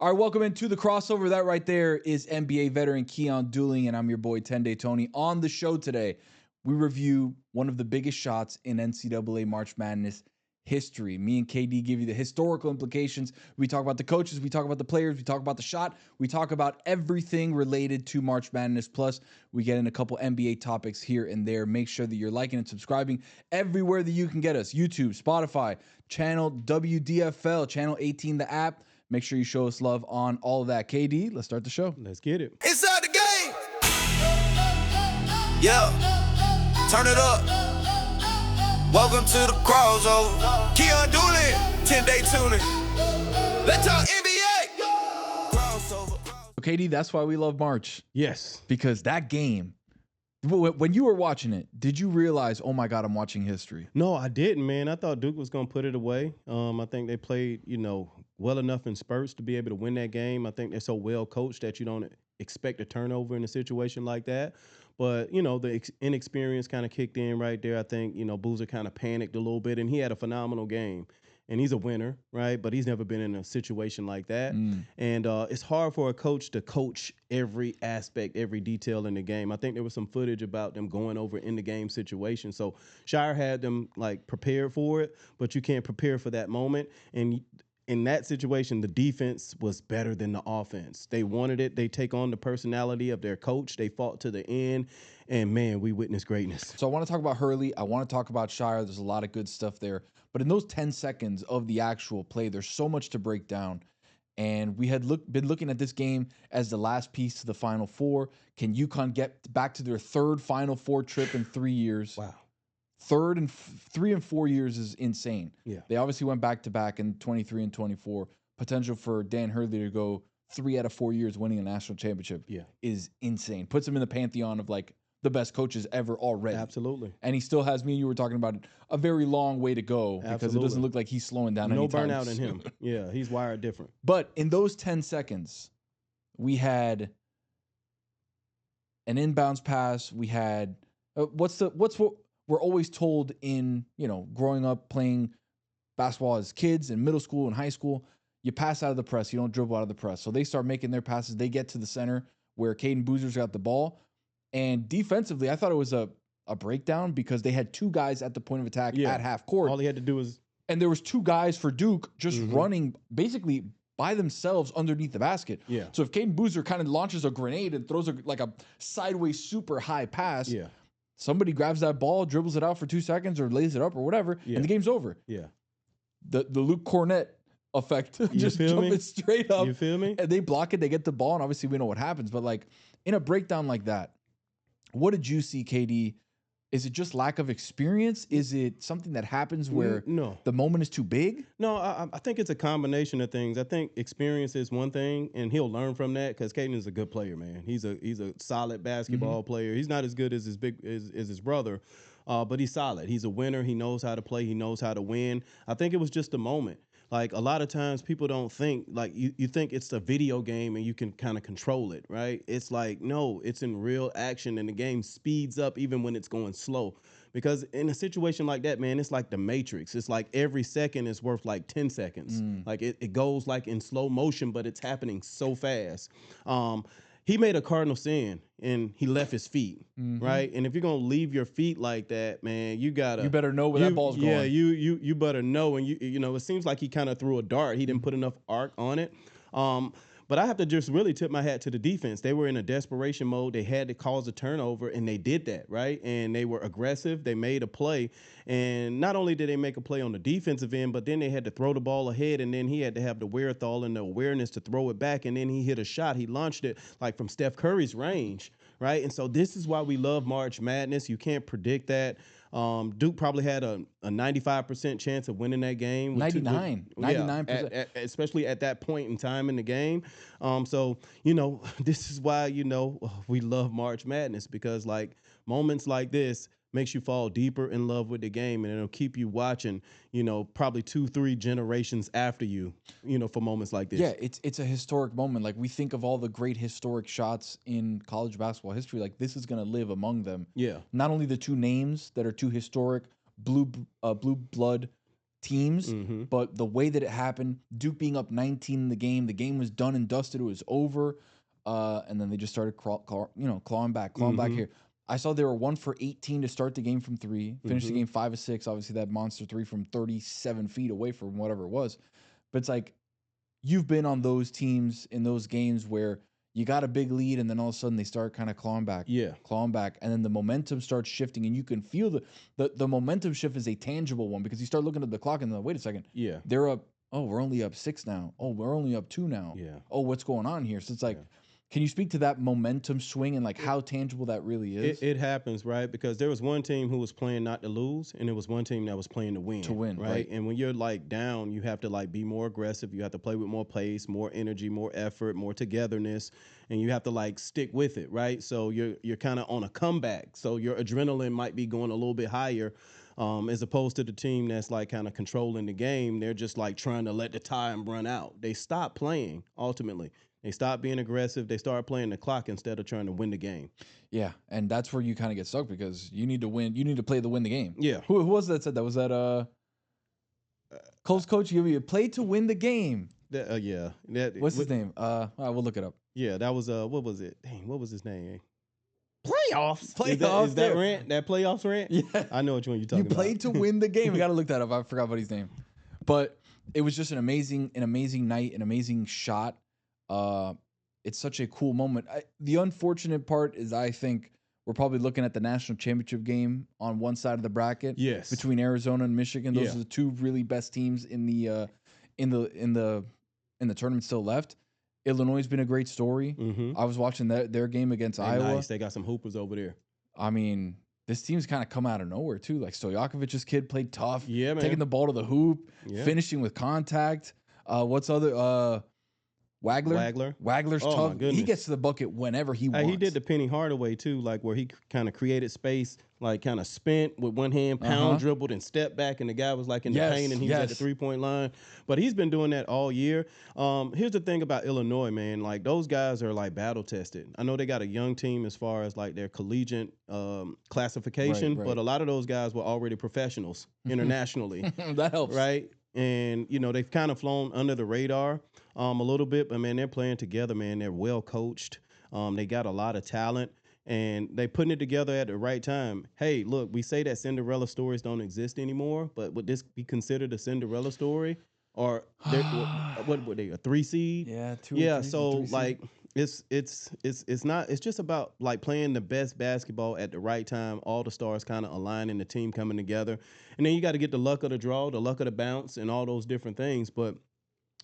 All right, welcome into the crossover. That right there is NBA veteran Keyon Dooling, and I'm your boy 10-Day Tony. On the show today, we review one of the biggest shots in NCAA March Madness history. Me and KD give you the historical implications. We talk about the coaches, we talk about the players, we talk about the shot, we talk about everything related to March Madness. Plus, we get in a couple NBA topics here and there. Make sure that you're liking and subscribing everywhere that you can get us. YouTube, Spotify, channel WDFL, channel 18, the app. Make sure you show us love on all of that. KD, let's start the show. Let's get it. Inside the game. Yeah. Turn it up. Welcome to the crossover. Keyon Dooling. 10-Day tuning. Let's talk NBA. Crossover. KD, that's why we love March. Yes. Because that game, when you were watching it, did you realize, oh my God, I'm watching history? No, I didn't, man. I thought Duke was going to put it away. I think they played, well enough in spurts to be able to win that game. I think they're so well coached that you don't expect a turnover in a situation like that. But, the inexperience kind of kicked in right there. I think, Boozer kind of panicked a little bit, and he had a phenomenal game. And he's a winner, right? But he's never been in a situation like that. And it's hard for a coach to coach every aspect, every detail in the game. I think there was some footage about them going over in the game situation. So Shire had them prepared for it, but you can't prepare for that moment. And in that situation, the defense was better than the offense. They wanted it. They take on the personality of their coach. They fought to the end. And, man, we witnessed greatness. So I want to talk about Hurley. I want to talk about Shire. There's a lot of good stuff there. But in those 10 seconds of the actual play, there's so much to break down. And we had been looking at this game as the last piece to the Final Four. Can UConn get back to their third Final Four trip in 3 years? Wow. 3 and 4 years is insane. Yeah. They obviously went back-to-back in 23 and 24. Potential for Dan Hurley to go 3 out of 4 years winning a national championship is insane. Puts him in the pantheon of the best coaches ever already. Absolutely. And he still has, me and you were talking about it, a very long way to go because it doesn't look like he's slowing down anytime No burnout in him. Yeah, he's wired different. But in those 10 seconds, we had an inbounds pass. We had what's what we're always told in, growing up playing basketball as kids in middle school and high school, you pass out of the press, you don't dribble out of the press. So they start making their passes. They get to the center where Caden Boozer's got the ball. And defensively, I thought it was a breakdown because they had two guys at the point of attack at half court. All he had to do was... And there was two guys for Duke just running basically by themselves underneath the basket. Yeah. So if Caden Boozer kind of launches a grenade and throws a sideways super high pass, somebody grabs that ball, dribbles it out for 2 seconds or lays it up or whatever, and the game's over. Yeah. The Luke Cornett effect, just jumping straight up. You feel me? And they block it, they get the ball, and obviously we know what happens. But in a breakdown like that, what did you see, KD? Is it just lack of experience? Is it something that happens where the moment is too big? No, I think it's a combination of things. I think experience is one thing, and he'll learn from that because Caden is a good player, man. He's a solid basketball player. He's not as good as his brother, but he's solid. He's a winner. He knows how to play. He knows how to win. I think it was just a moment. A lot of times people don't think, you think it's a video game and you can kind of control it, right? It's no, it's in real action and the game speeds up even when it's going slow. Because in a situation like that, man, it's like the Matrix. It's like every second is worth 10 seconds. It goes in slow motion, but it's happening so fast. He made a cardinal sin and he left his feet, right? And if you're gonna leave your feet like that, man, you better know where that ball's going. Yeah, you better know. And it seems like he kind of threw a dart. He didn't put enough arc on it. But I have to just really tip my hat to the defense. They were in a desperation mode. They had to cause a turnover, and they did that, right? And they were aggressive. They made a play. And not only did they make a play on the defensive end, but then they had to throw the ball ahead, and then he had to have the wherewithal and the awareness to throw it back, and then he hit a shot. He launched it from Steph Curry's range, right? And so this is why we love March Madness. You can't predict that. Duke probably had a 95% chance of winning that game. 99%. Especially at that point in time in the game. So, this is why, we love March Madness because, moments like this makes you fall deeper in love with the game, and it'll keep you watching, probably 2-3 generations after you, for moments like this. Yeah, it's a historic moment. We think of all the great historic shots in college basketball history. This is going to live among them. Yeah. Not only the two names that are two historic blue blood teams, but the way that it happened, Duke being up 19 in the game was done and dusted. It was over, and then they just started clawing back here. I saw they were 1 for 18 to start the game from three, finished the game 5 of 6. Obviously, that monster three from 37 feet away from whatever it was. But it's like you've been on those teams in those games where you got a big lead, and then all of a sudden they start kind of clawing back, and then the momentum starts shifting, and you can feel the momentum shift is a tangible one because you start looking at the clock and then, wait a second, they're up. Oh, we're only up 6 now. Oh, we're only up 2 now. Oh, what's going on here? So it's like, can you speak to that momentum swing and like how tangible that really is? It happens, right? Because there was one team who was playing not to lose, and there was one team that was playing to win. Right? And when you're like down, you have to like be more aggressive. You have to play with more pace, more energy, more effort, more togetherness, and you have to like stick with it, right? So you're kind of on a comeback. So your adrenaline might be going a little bit higher. As opposed to the team that's like kind of controlling the game. They're just like trying to let the time run out. They stop playing ultimately. They stop being aggressive. They start playing the clock instead of trying to win the game. Yeah, and that's where you kind of get stuck because you need to win. You need to play to win the game. Yeah. Who was that said that? Was that Colts coach? You play to win the game. Yeah. What's his name? We'll look it up. Yeah, that was what was it? Dang, what was his name? Playoffs. Is that rant? That playoffs rant? Yeah. I know which one you're talking about. You played to win the game. We got to look that up. I forgot about his name. But it was just an amazing night, an amazing shot. It's such a cool moment. The unfortunate part is I think we're probably looking at the national championship game on one side of the bracket. Yes. Between Arizona and Michigan. Those are the two really best teams in the tournament still left. Illinois has been a great story. I was watching their game against Iowa. Nice. They got some hoopers over there. I mean, this team's kind of come out of nowhere too. Like Stojakovic's kid played tough. Yeah, man. Taking the ball to the hoop, finishing with contact. What's other Wagler's tough. He gets to the bucket whenever he wants. He did the Penny Hardaway too, like where he kind of created space, like kind of spent with one hand, dribbled and stepped back, and the guy was like in the paint and he was at the 3-point line. But he's been doing that all year. Here's the thing about Illinois, man. Like those guys are like battle tested. I know they got a young team as far as like their collegiate classification, but a lot of those guys were already professionals internationally. That helps, right? And, you know, they've kind of flown under the radar a little bit, but, man, they're playing together, man. They're well coached. They got a lot of talent, and they putting it together at the right time. Hey, look, we say that Cinderella stories don't exist anymore, but would this be considered a Cinderella story? Or what were they, a 3 seed? Yeah, 2 Yeah, so, like, it's not, it's just about, like, playing the best basketball at the right time, all the stars kind of aligning, the team coming together. And then you got to get the luck of the draw, the luck of the bounce, and all those different things. But,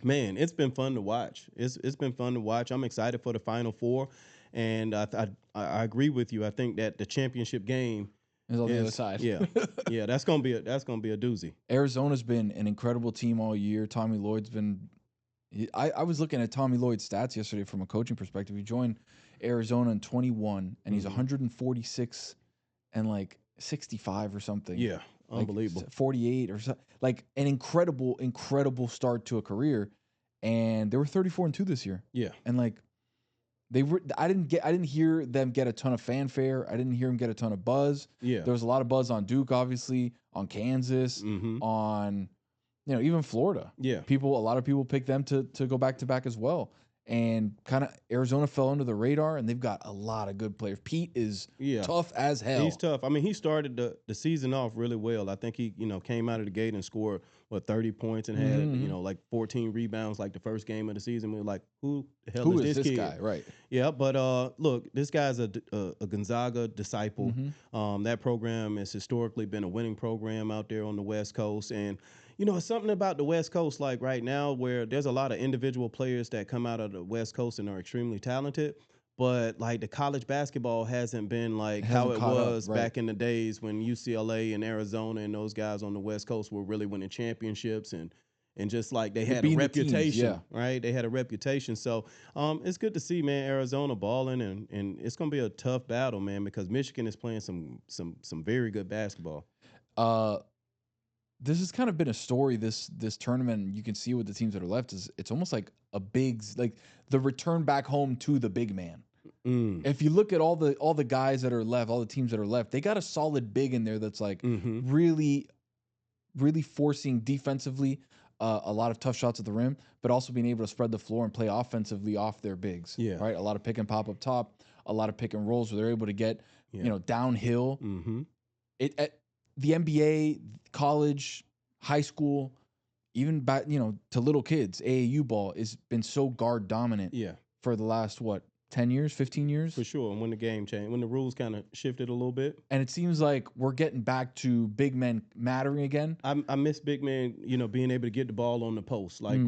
man, it's been fun to watch. It's been fun to watch. I'm excited for the Final Four. And I agree with you. I think that the championship game is on the other side. Yeah, that's gonna be a doozy. Arizona's been an incredible team all year. Tommy Lloyd's been. I was looking at Tommy Lloyd's stats yesterday from a coaching perspective. He joined Arizona in 21, and he's 146 and like 65 or something. Yeah, unbelievable. Like 48 or so. Like an incredible start to a career. And they were 34-2 this year. Yeah, and like. I didn't hear them get a ton of fanfare. I didn't hear them get a ton of buzz. Yeah. There was a lot of buzz on Duke, obviously, on Kansas, on even Florida. Yeah. A lot of people picked them to go back to back as well. And kind of Arizona fell under the radar, and they've got a lot of good players. Pete is tough as hell. He's tough. I mean, he started the season off really well. I think he, came out of the gate and scored 30 points and had, like 14 rebounds like the first game of the season. We were like, who the hell is this kid? Guy? Right. Yeah, but look, this guy's a Gonzaga disciple. That program has historically been a winning program out there on the West Coast, and it's something about the West Coast, like right now, where there's a lot of individual players that come out of the West Coast and are extremely talented, but like the college basketball hasn't been like how it was back in the days when UCLA and Arizona and those guys on the West Coast were really winning championships and just like they had a reputation, right? They had a reputation. So it's good to see, man, Arizona balling, and it's going to be a tough battle, man, because Michigan is playing some very good basketball. This has kind of been a story this tournament. You can see with the teams that are left is it's almost like the return back home to the big man. If you look at all the guys that are left, all the teams that are left, they got a solid big in there that's like really really forcing defensively a lot of tough shots at the rim, but also being able to spread the floor and play offensively off their bigs. Yeah. Right. A lot of pick and pop up top, a lot of pick and rolls where they're able to get, downhill. Mm-hmm. The NBA, college, high school, even back, to little kids, AAU ball has been so guard dominant for the last, 10 years, 15 years? For sure. And when the game changed, when the rules kind of shifted a little bit. And it seems like we're getting back to big men mattering again. I miss big men, being able to get the ball on the post. Like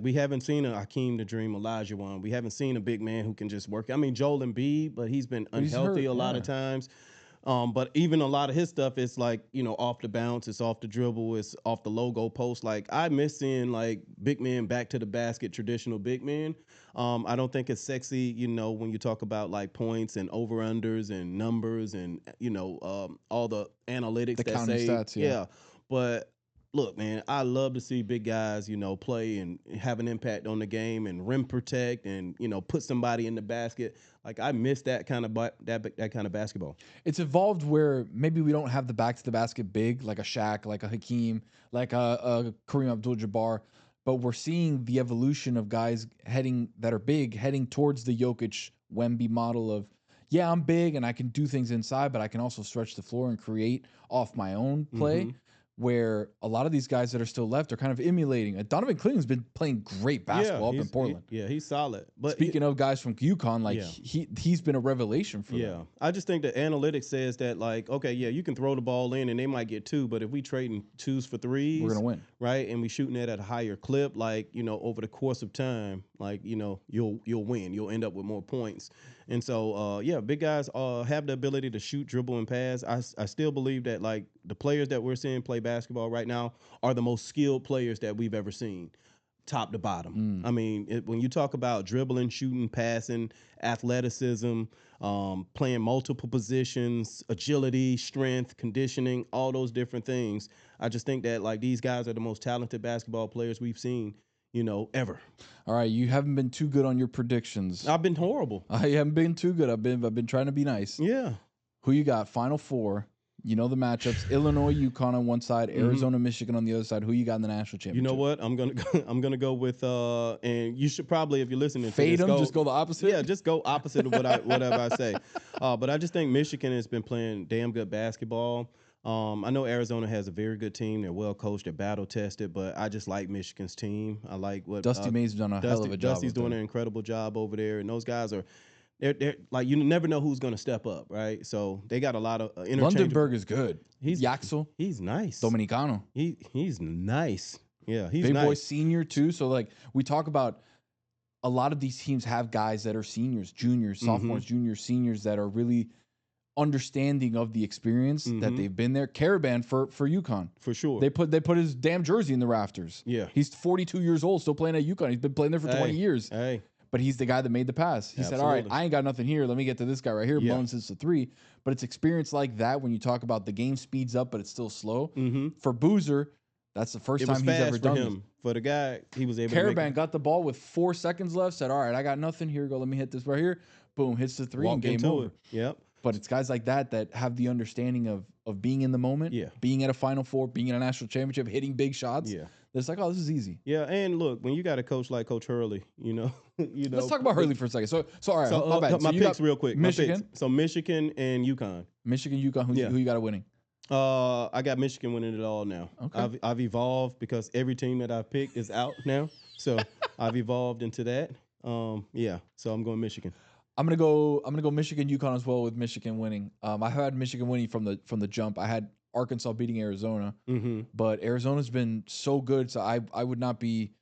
we haven't seen a Hakeem the Dream Olajuwon. We haven't seen a big man who can just work. I mean, Joel Embiid, but he's been unhealthy a lot of times. But even a lot of his stuff is like, off the bounce, it's off the dribble, it's off the logo post. Like, I miss seeing like big men back to the basket, traditional big men. I don't think it's sexy, when you talk about like points and over-unders and numbers and, all the analytics the that counting say. stats, yeah. But look, man, I love to see big guys, play and have an impact on the game and rim protect and, put somebody in the basket. Like, I miss that kind of that kind of basketball. It's evolved where maybe we don't have the back to the basket big, like a Shaq, like a Hakeem, like a Kareem Abdul-Jabbar, but we're seeing the evolution of guys heading towards the Jokic, Wemby model of, yeah, I'm big and I can do things inside, but I can also stretch the floor and create off my own play. Mm-hmm. Where a lot of these guys that are still left are kind of emulating. Donovan Cleveland's been playing great basketball up in Portland. He's solid. But speaking of guys from UConn, he's been a revelation for them. Yeah, I just think the analytics says that, like, okay, yeah, you can throw the ball in and they might get two, but if we trading twos for threes, we're gonna win, right? And we shooting that at a higher clip, like, over the course of time, like, you'll win. You'll end up with more points. And so, big guys have the ability to shoot, dribble, and pass. I still believe that, like, the players that we're seeing play basketball right now are the most skilled players that we've ever seen, top to bottom. I mean, when you talk about dribbling, shooting, passing, athleticism, playing multiple positions, agility, strength, conditioning, all those different things, I just think that, like, these guys are the most talented basketball players we've seen, ever. All right, you haven't been too good on your predictions. I've been horrible. I haven't been too good. I've been trying to be nice. Yeah. Who you got? Final four. You know the matchups: Illinois, UConn on one side, Arizona, Michigan on the other side. Who you got in the national championship? You know what? I'm gonna go with and you should probably, if you're listening, fade them. Just go the opposite. Yeah, just go opposite of whatever I say. But I just think Michigan has been playing damn good basketball. I know Arizona has a very good team. They're well coached. They're battle tested. But I just like Michigan's team. I like what Dusty May's done a hell of a job. Dusty's doing an incredible job over there, and those guys are. They're like, you never know who's going to step up, right? So they got a lot of Lundenberg is good. He's Yaxel. He's nice. Dominicano. He's nice. Yeah, he's Big nice. Boy senior too. So like we talk about, a lot of these teams have guys that are seniors, juniors, sophomores, juniors, seniors that are really understanding of the experience that they've been there. Caravan for UConn. For sure. They put his damn jersey in the rafters. Yeah. He's 42 years old, still playing at UConn. He's been playing there for 20 years. Hey. But he's the guy that made the pass. He said, all right, I ain't got nothing here. Let me get to this guy right here. Bones hits the three. But it's experience like that when you talk about the game speeds up, but it's still slow. For Boozer, that's the first time he's ever done this. For the guy, he was able Caravan got the ball with 4 seconds left, said, all right, I got nothing. Here you go. Let me hit this right here. Boom, hits the three and game over. Yep. But it's guys like that have the understanding of being in the moment, being at a Final Four, being in a national championship, hitting big shots. Yeah. It's like, oh, this is easy. Yeah, and look, when you got a coach like Coach Hurley, Let's talk about Hurley for a second. So all right, my bad. My picks real quick. Michigan. So Michigan and UConn. Michigan, UConn. Who you got it winning? I got Michigan winning it all now. Okay. I've evolved because every team that I've picked is out now. So I've evolved into that. So I'm going Michigan. I'm gonna go Michigan, UConn as well, with Michigan winning. I had Michigan winning from the jump. I had Arkansas beating Arizona, but Arizona's been so good, so I would not be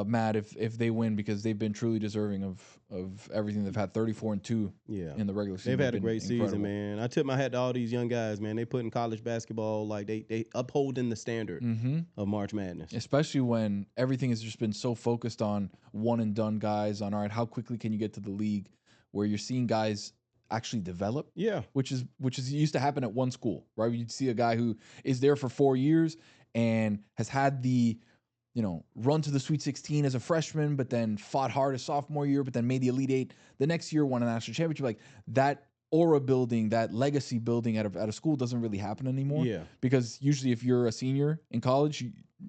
mad if they win, because they've been truly deserving of everything they've had. 34-2 in the regular season. They've had a great season, man. I tip my hat to all these young guys, man. They put in college basketball, like they upholding the standard of March Madness. Especially when everything has just been so focused on one and done guys, on all right, how quickly can you get to the league, where you're seeing guys actually develop. Yeah. Which is used to happen at one school, right? You'd see a guy who is there for 4 years and has had the, run to the Sweet 16 as a freshman, but then fought hard his sophomore year, but then made the Elite Eight the next year, won a national championship. Like that aura building, that legacy building at a school doesn't really happen anymore. Yeah. Because usually if you're a senior in college,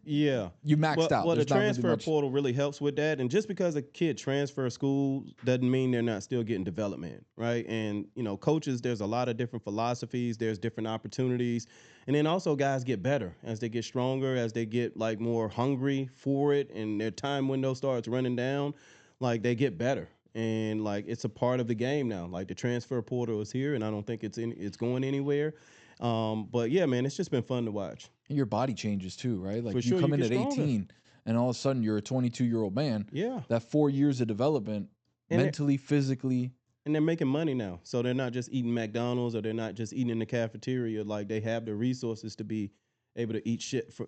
you maxed out. Well, the There's not really transfer much. portal really helps with that. And just because a kid transfers schools doesn't mean they're not still getting development, right? And, coaches, there's a lot of different philosophies. There's different opportunities. And then also guys get better as they get stronger, as they get, like, more hungry for it, and their time window starts running down, like, they get better. And, like, it's a part of the game now. Like, the transfer portal is here, and I don't think it's going anywhere. But, yeah, man, it's just been fun to watch. And your body changes too, right? Like For you sure, come you in get at stronger. 18 and all of a sudden you're a 22-year-old man. Yeah. That 4 years of development, And mentally, physically. And they're making money now. So they're not just eating McDonald's, or they're not just eating in the cafeteria. Like, they have the resources to be able to eat shit for,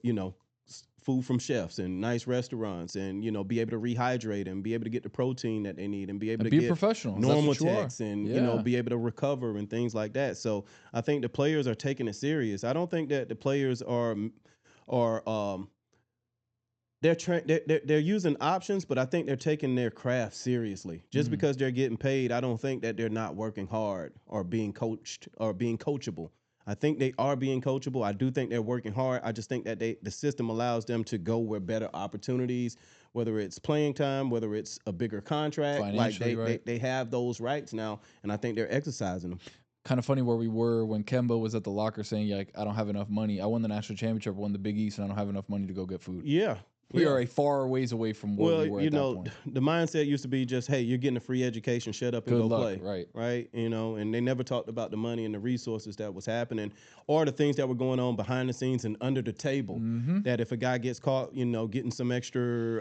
food from chefs and nice restaurants, and, be able to rehydrate and be able to get the protein that they need, and be able to Be a get professional. normal That's what you are. techs, and, Yeah. be able to recover and things like that. So I think the players are taking it serious. I don't think that the players are they're using options, but I think they're taking their craft seriously. Just because they're getting paid, I don't think that they're not working hard or being coached or being coachable. I think they are being coachable. I do think they're working hard. I just think that the system allows them to go where better opportunities, whether it's playing time, whether it's a bigger contract, like they have those rights now, and I think they're exercising them. Kind of funny where we were when Kemba was at the locker saying, like, I don't have enough money. I won the national championship, won the Big East, and I don't have enough money to go get food. Yeah. We are a far ways away from where we were at that point. The mindset used to be just, hey, you're getting a free education, shut up and Good go luck, play. right. And they never talked about the money and the resources that was happening, or the things that were going on behind the scenes and under the table. That if a guy gets caught, getting some extra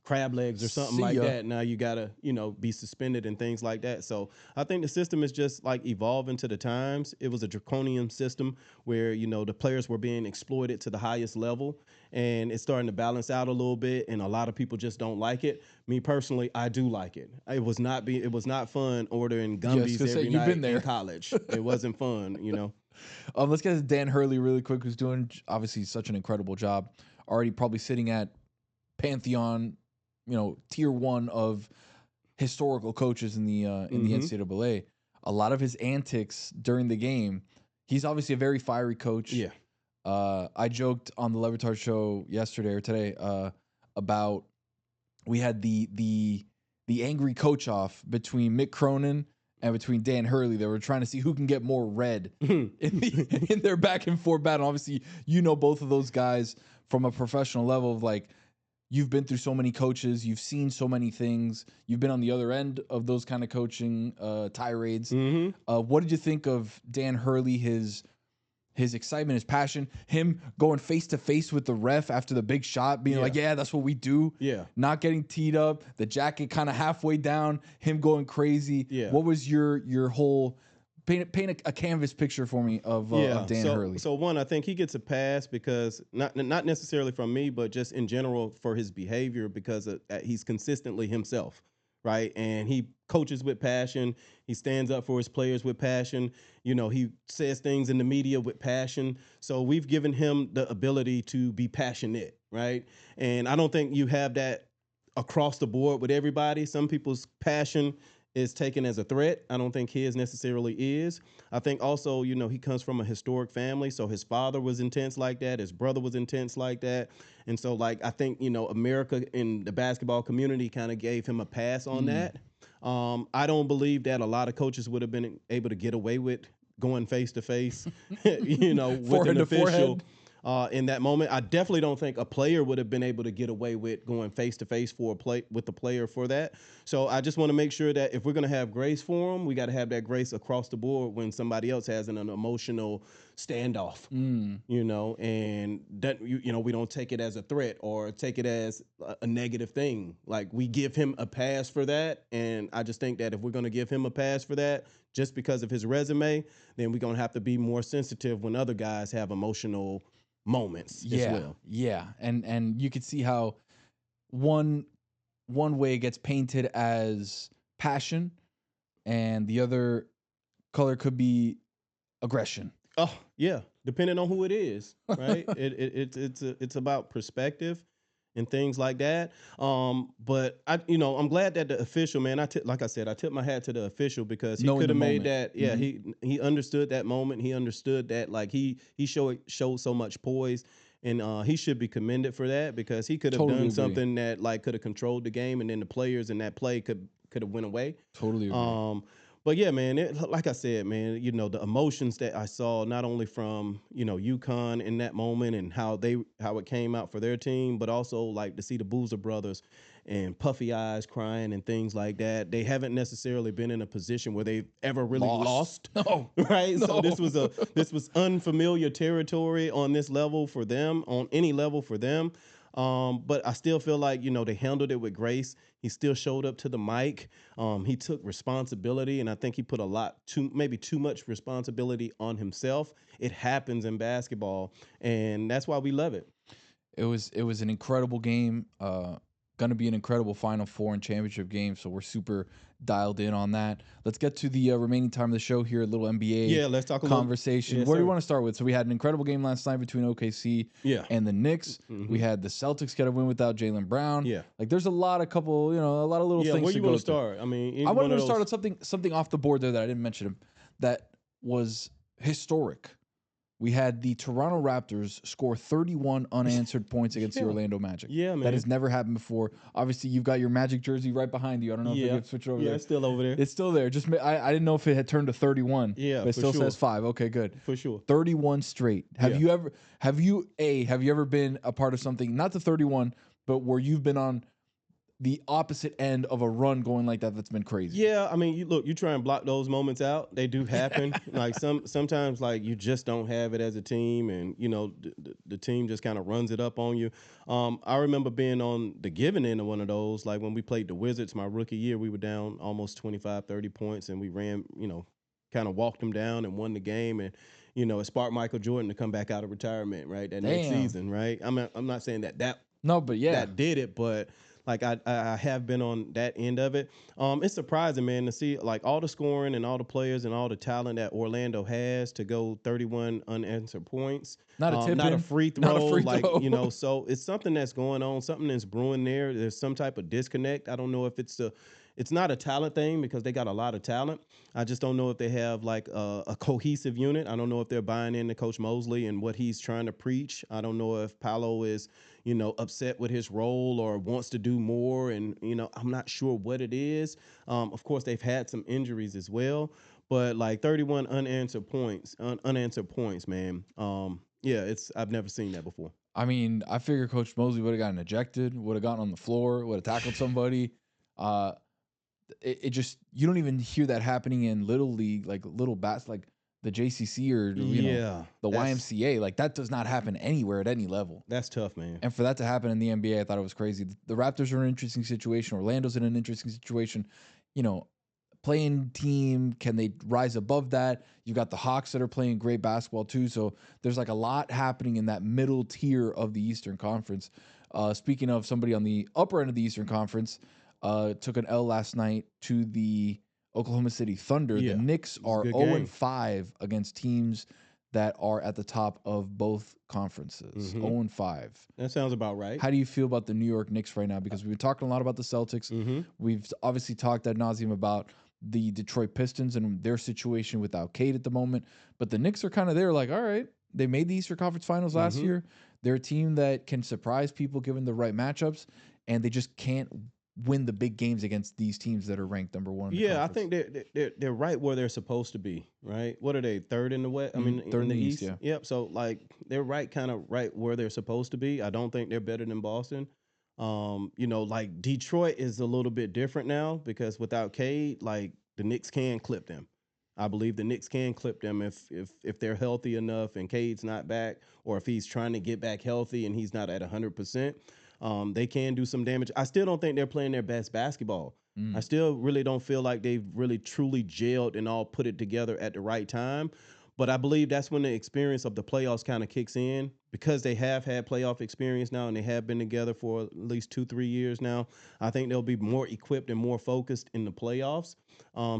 crab legs or something like that, now you gotta, be suspended and things like that. So I think the system is just, like, evolving to the times. It was a draconian system where, the players were being exploited to the highest level, and it's starting to balance out a little bit, and a lot of people just don't like it. Me personally, I do like it. It was not fun ordering Gumby's every night in college. It wasn't fun, Let's get to Dan Hurley really quick, who's doing obviously such an incredible job. Already probably sitting at Pantheon, tier 1 of historical coaches in the NCAA. A lot of his antics during the game. He's obviously a very fiery coach. Yeah. I joked on the Levitard show yesterday or today about we had the angry coach off between Mick Cronin and between Dan Hurley. They were trying to see who can get more red in their back and forth battle. Obviously, both of those guys from a professional level of, like, you've been through so many coaches, you've seen so many things, you've been on the other end of those kind of coaching tirades. What did you think of Dan Hurley, his excitement, his passion, him going face to face with the ref after the big shot, being like, yeah, that's what we do. Yeah. Not getting teed up, the jacket kind of halfway down, him going crazy. Yeah. What was your whole paint a canvas picture for me of Dan Hurley? So one, I think he gets a pass because not necessarily from me, but just in general for his behavior, because he's consistently himself. Right. And he coaches with passion. He stands up for his players with passion. He says things in the media with passion. So we've given him the ability to be passionate. Right. And I don't think you have that across the board with everybody. Some people's passion is taken as a threat. I don't think his necessarily is. I think also, he comes from a historic family. So his father was intense like that. His brother was intense like that. And so, like, I think, America in the basketball community kind of gave him a pass on that. I don't believe that a lot of coaches would have been able to get away with going face to face, with an official. In that moment, I definitely don't think a player would have been able to get away with going face to face with the player for that. So I just want to make sure that if we're going to have grace for him, we got to have that grace across the board when somebody else has an emotional standoff, and that we don't take it as a threat or take it as a negative thing. Like, we give him a pass for that, and I just think that if we're going to give him a pass for that, just because of his resume, then we're going to have to be more sensitive when other guys have emotional moments as well. Yeah. And you could see how one way it gets painted as passion and the other color could be aggression. Oh, yeah. Depending on who it is, right? It's about perspective. and things like that. But I'm glad that the official, man, like I said, I tip my hat to the official because he Knowing could the have made moment. that. Yeah, he understood that moment. He understood that, like, he showed so much poise. And he should be commended for that because he could have Totally done agree. something that, like, could have controlled the game, and then the players in that play could have went away. Totally agree. But yeah, man, like I said, man, the emotions that I saw not only from UConn in that moment and how it came out for their team, but also like to see the Boozer brothers and Puffy Eyes crying and things like that. They haven't necessarily been in a position where they've ever really lost. No. Right? No. So this was unfamiliar territory on this level for them, on any level for them. But I still feel like, they handled it with grace. He still showed up to the mic. He took responsibility, and I think he put maybe too much responsibility on himself. It happens in basketball, and that's why we love it. It was an incredible game. Going to be an incredible Final Four and championship game, so we're super dialed in on that. Let's get to the remaining time of the show here, a little NBA let's talk conversation. Yes, Where do you sir. want to start with? So we had an incredible game last night between OKC and the Knicks. We had the Celtics get a win without Jaylen Brown. Yeah. Like there's a lot of little things where to you go want to through. start? I mean, I wanted to start on something off the board there that I didn't mention that was historic. We had the Toronto Raptors score 31 unanswered points against the Orlando Magic. Yeah, man. That has never happened before. Obviously, you've got your Magic jersey right behind you. I don't know if I can switch it over there. Yeah, it's still over there. It's still there. I didn't know if it had turned to 31. Yeah, but it for still sure. says 5. Okay, good. For sure. 31 straight. Have you ever been a part of something, not to 31, but where you've been on the opposite end of a run going like that that's been crazy? Yeah, I mean, you try and block those moments out. They do happen. Like sometimes, like, you just don't have it as a team, and the team just kind of runs it up on you. I remember being on the giving end of one of those, like when we played the Wizards my rookie year. We were down almost 25, 30 points, and we ran, kind of walked them down and won the game, and it sparked Michael Jordan to come back out of retirement, right? That next season, right? I'm not saying that did it, but like I have been on that end of it. It's surprising, man, to see like all the scoring and all the players and all the talent that Orlando has to go 31 unanswered points. Not a free throw. Throw. So it's something that's going on, something that's brewing there. There's some type of disconnect. I don't know if it's not a talent thing because they got a lot of talent. I just don't know if they have like a cohesive unit. I don't know if they're buying into Coach Mosley and what he's trying to preach. I don't know if Paolo is, upset with his role or wants to do more. And, I'm not sure what it is. Of course, they've had some injuries as well. But like 31 unanswered points, man. I've never seen that before. I mean, I figure Coach Mosley would have gotten ejected, would have gotten on the floor, would have tackled somebody. It just, you don't even hear that happening in little league, like little bats, like the JCC or the YMCA. Like that does not happen anywhere at any level. That's tough, man. And for that to happen in the NBA, I thought it was crazy. The Raptors are in an interesting situation. Orlando's in an interesting situation. Playing team, can they rise above that? You got the Hawks that are playing great basketball too. So there's like a lot happening in that middle tier of the Eastern Conference. Speaking of somebody on the upper end of the Eastern Conference, took an L last night to the Oklahoma City Thunder. Yeah, the Knicks are 0-5 against teams that are at the top of both conferences. 0-5. That sounds about right. How do you feel about the New York Knicks right now? Because we've been talking a lot about the Celtics. We've obviously talked ad nauseum about the Detroit Pistons and their situation without Cade at the moment. But the Knicks are kind of there like, all right, they made the Eastern Conference Finals last year. They're a team that can surprise people given the right matchups, and they just can't win the big games against these teams that are ranked number one. I think they're right where they're supposed to be, right? What are they, third in the West? I mean, third in the East? yeah. Yep. So like they're kind of right where they're supposed to be. I don't think they're better than Boston. Like Detroit is a little bit different now because without Cade, like the Knicks can clip them. I believe the Knicks can clip them if they're healthy enough and Cade's not back, or if he's trying to get back healthy and he's not at 100%. They can do some damage. I still don't think they're playing their best basketball. I still really don't feel like they've really truly gelled and all put it together at the right time. But I believe that's when the experience of the playoffs kind of kicks in because they have had playoff experience now and they have been together for at least 2-3 years now, I think they'll be more equipped and more focused in the playoffs.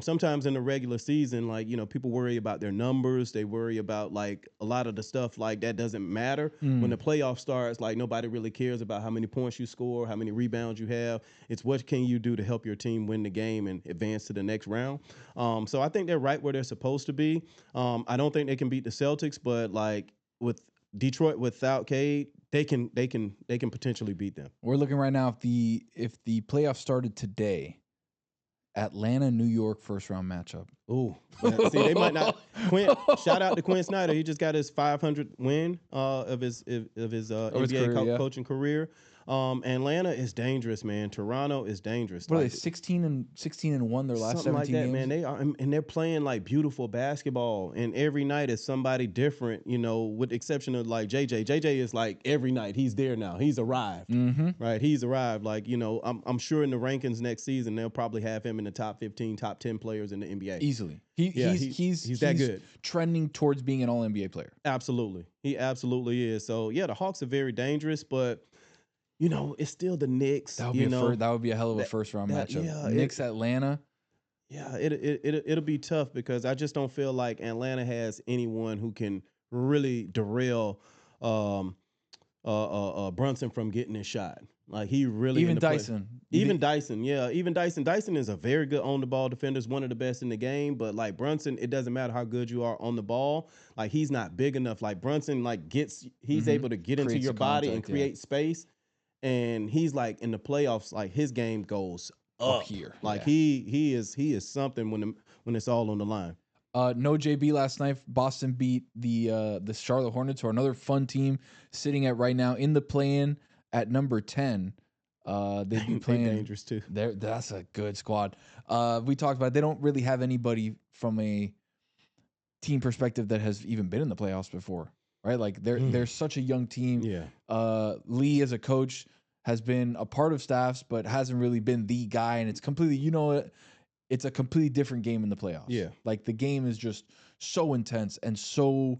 Sometimes in the regular season, like, people worry about their numbers. They worry about like a lot of the stuff like that doesn't matter. When the playoff starts, like nobody really cares about how many points you score, how many rebounds you have. It's what can you do to help your team win the game and advance to the next round. So I think they're right where they're supposed to be. I don't think they can beat the Celtics, but like with Detroit without Cade, they can potentially beat them. We're looking right now if the playoffs started today, Atlanta, New York first round matchup. Ooh, see, they might not. Shout out to Quinn Snyder. He just got his 500 win of his NBA coaching career. Atlanta is dangerous, man. Toronto is dangerous. What are they, 16 and 1 their last 17 like that, games? man. They are, and they're playing like beautiful basketball. And every night is somebody different, with the exception of like JJ. JJ is like every night he's there now. He's arrived, right? He's arrived. Like I'm sure in the rankings next season they'll probably have him in the top 15, top 10 players in the NBA easily. He's that good. Trending towards being an All NBA player. Absolutely, he absolutely is. So yeah, the Hawks are very dangerous, but. It's still the Knicks. That would be a hell of a first round matchup. Yeah, Knicks Atlanta. Yeah, it'll be tough because I just don't feel like Atlanta has anyone who can really derail Brunson from getting his shot. Like he really even Dyson. Dyson, yeah. Even Dyson. Dyson is a very good on the ball defender, is one of the best in the game. But like Brunson, it doesn't matter how good you are on the ball. Like he's not big enough. Like Brunson, like he's able to get into your body and create space. And he's like in the playoffs, like his game goes up here. Like he is something when it's all on the line. No JB last night. Boston beat the Charlotte Hornets, who are another fun team sitting at right now in the play-in at number 10. They'd be playing dangerous too. That's a good squad. We talked about it. They don't really have anybody from a team perspective that has even been in the playoffs before. Right, like they're such a young team. Yeah. Lee as a coach has been a part of staffs, but hasn't really been the guy. And it's completely, it's a completely different game in the playoffs. Yeah, like the game is just so intense and so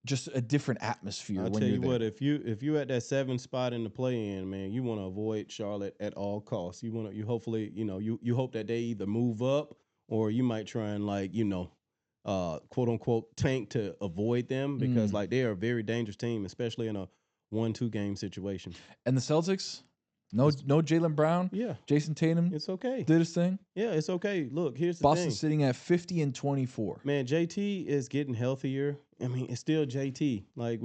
just a different atmosphere. I'll tell you what, if you at that 7th spot in the play-in, man, you want to avoid Charlotte at all costs. You hopefully you hope that they either move up or you might try and quote unquote tank to avoid them because like they are a very dangerous team, especially in a 1-2 game situation. And the Celtics, no Jaylen Brown. Yeah. Jayson Tatum. It's okay. Did his thing. Yeah, it's okay. Look, here's the Boston's thing. sitting at 50 and 24. Man, JT is getting healthier. I mean, it's still JT. Like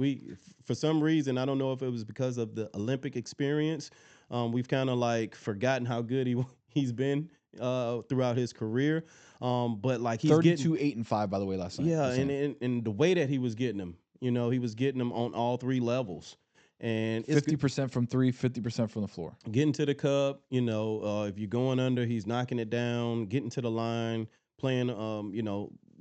for some reason, I don't know if it was because of the Olympic experience. We've kind of like forgotten how good he's been throughout his career. But like he's 32, 8 and 5 by the way last night. Yeah, and the way that he was getting them, he was getting them on all 3 levels. And 50% from 3, 50% from the floor. Getting to the cup, if you're going under, he's knocking it down, getting to the line, playing,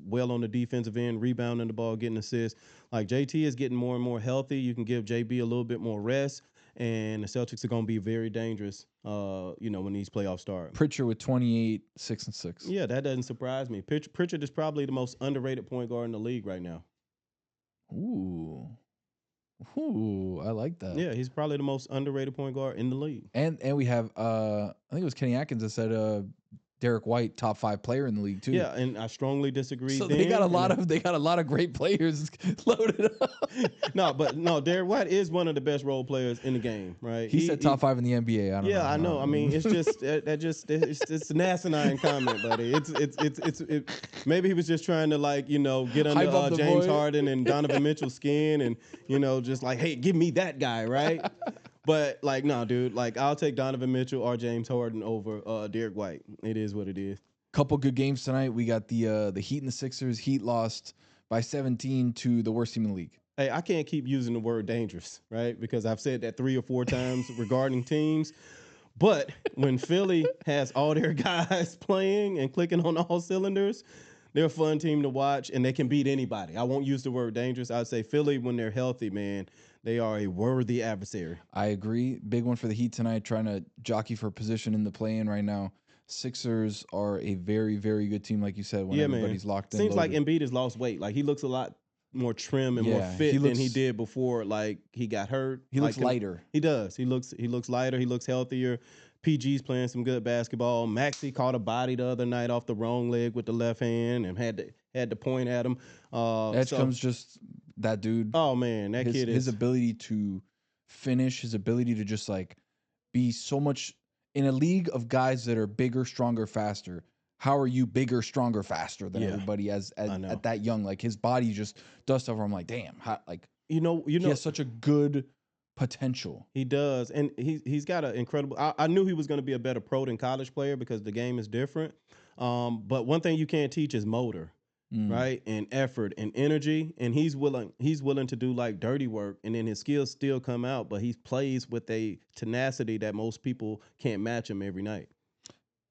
well on the defensive end, rebounding the ball, getting assists. Like JT is getting more and more healthy. You can give JB a little bit more rest, and the Celtics are going to be very dangerous, when these playoffs start. Pritchard with 28, 6 and 6. Yeah, that doesn't surprise me. Pritchard is probably the most underrated point guard in the league right now. Ooh, I like that. Yeah, he's probably the most underrated point guard in the league. And we have I think it was Kenny Atkins that said Derek White top 5 player in the league too. Yeah, and I strongly disagree. So they got a lot of great players loaded up. No, Derek White is one of the best role players in the game, right? He said top 5 in the NBA. I don't know. I know. I mean, it's just it's an asinine comment, buddy. It's maybe he was just trying to get under James Harden and Donovan Mitchell's skin and just like, hey, give me that guy, right? But no, dude, I'll take Donovan Mitchell or James Harden over Derek White. It is what it is. Couple good games tonight. We got the Heat and the Sixers. Heat lost by 17 to the worst team in the league. Hey, I can't keep using the word dangerous, right? Because I've said that 3 or 4 times regarding teams. But when Philly has all their guys playing and clicking on all cylinders, they're a fun team to watch, and they can beat anybody. I won't use the word dangerous. I'd say Philly, when they're healthy, man, they are a worthy adversary. I agree. Big one for the Heat tonight, trying to jockey for position in the play-in right now. Sixers are a very, very good team, like you said, when everybody's locked in. Seems like Embiid has lost weight. Like, he looks a lot more trim and more fit than he did before. Like he got hurt. He looks lighter. He does. He looks lighter. He looks healthier. PG's playing some good basketball. Maxey caught a body the other night off the wrong leg with the left hand and had to point at him. Edgecomb's just that dude. Oh man, that kid is his ability to finish, his ability to just like be so much in a league of guys that are bigger, stronger, faster. How are you bigger, stronger, faster than everybody at that young? Like his body just does stuff where I'm like, damn, how, like you know, he has such a good potential. He does, and he's got an incredible. I knew he was going to be a better pro than college player because the game is different. But one thing you can't teach is motor, right, and effort and energy. And he's willing to do like dirty work, and then his skills still come out. But he plays with a tenacity that most people can't match him every night.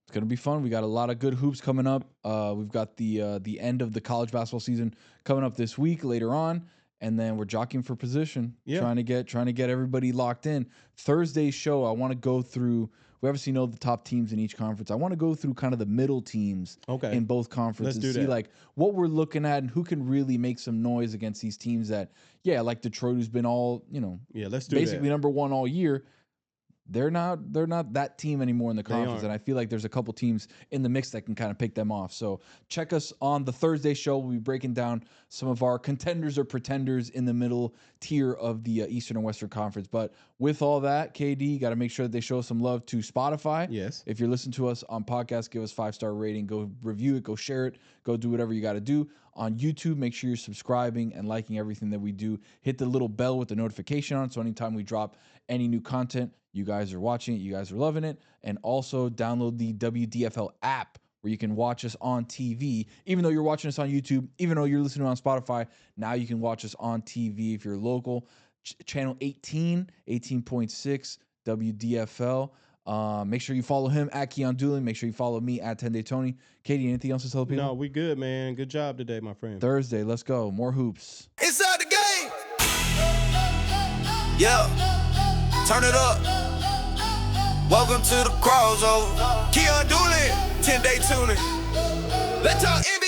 It's gonna be fun. We got a lot of good hoops coming up. We've got the end of the college basketball season coming up this week later on, and then we're jockeying for position, trying to get everybody locked in. Thursday's show, I want to go through. We obviously know the top teams in each conference. I want to go through kind of the middle teams in both conferences. Let's do that. See like what we're looking at and who can really make some noise against these teams that, like Detroit, who's been all let's do basically that. number one all year. They're not that team anymore in the conference, and I feel like there's a couple teams in the mix that can kind of pick them off. So check us on the Thursday show. We'll be breaking down some of our contenders or pretenders in the middle tier of the Eastern and Western Conference. But with all that, KD, got to make sure that they show some love to Spotify. Yes. If you're listening to us on podcast, give us 5-star rating. Go review it. Go share it. Go do whatever you got to do. On YouTube, make sure you're subscribing and liking everything that we do. Hit the little bell with the notification on, so anytime we drop any new content, you guys are watching it, you guys are loving it. And also download the WDFL app where you can watch us on TV. Even though you're watching us on YouTube, even though you're listening on Spotify, now you can watch us on TV if you're local. Channel 18.6 WDFL. Make sure you follow him at Keyon Dooling. Make sure you follow me at 10 Day Tony. Katie, anything else to tell people? No, we good, man. Good job today, my friend. Thursday, let's go. More hoops. Inside the game. Yeah. Turn it up. Welcome to the crossover. Keyon Dooling, 10-day tuning. Let's talk NBA.